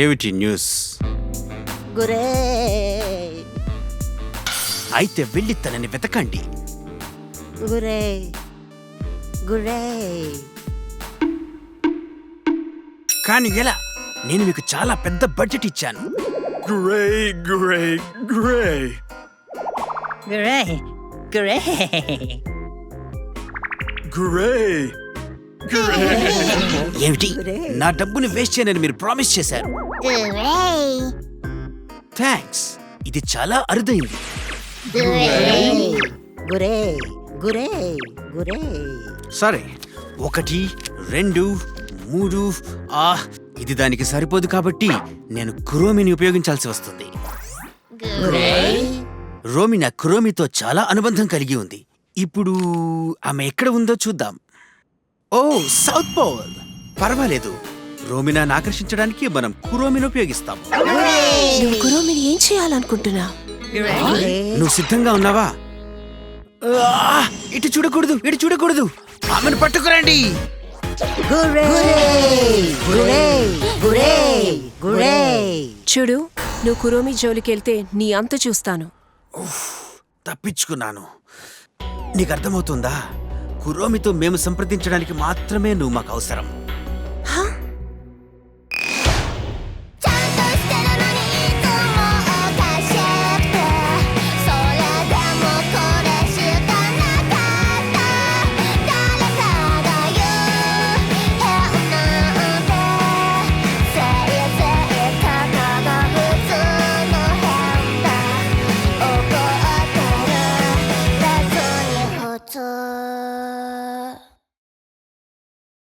ఏమిటి న్యూస్? గురే అయితే వెళ్ళి తనని వెతకండి. గురే గురే కానీ ఎలా? నేను మీకు చాలా పెద్ద బడ్జెట్ ఇచ్చాను. Gray, gray, gray. గురే గురే Gray. ఏమిటి? గురే. నా డబ్బుని వేస్ట్ చేయనని మీరు ప్రామిస్ చేశారు. థ్యాంక్స్. ఇది చాలా అరుదైంది. గురే గురే గురే సరే, 1, 2, 3. ఇది దానికి సరిపోదు కాబట్టి నేను కురోమిని ఉపయోగించాల్సి వస్తుంది. గురే రోమినా కురోమితో చాలా అనుబంధం కలిగి ఉంది. ఇప్పుడు ఆమె ఎక్కడ ఉందో చూద్దాం. ఓ, సౌత్ పోల్. పర్వాలేదు, రోమినాను ఆకర్షించడానికి మనం కురోమిని ఉపయోగిస్తాం. నువ్వు కురోమిని ఏం చేయాలనుకుంటున్నా? నువ్వు సిద్ధంగా ఉన్నావా? ఇటు చూడకూడదు, ఇటు చూడకూడదు. ఆమెను పట్టుకురండి. గురే గురే గురే గురే చూడు, నువ్వు కురోమి జోలికెళ్తే నీ అంత చూస్తాను. తప్పించుకున్నాను. నీకు అర్థమవుతుందా? కురోమితో మేము సంప్రదించడానికి మాత్రమే నువ్వు మాకు అవసరం.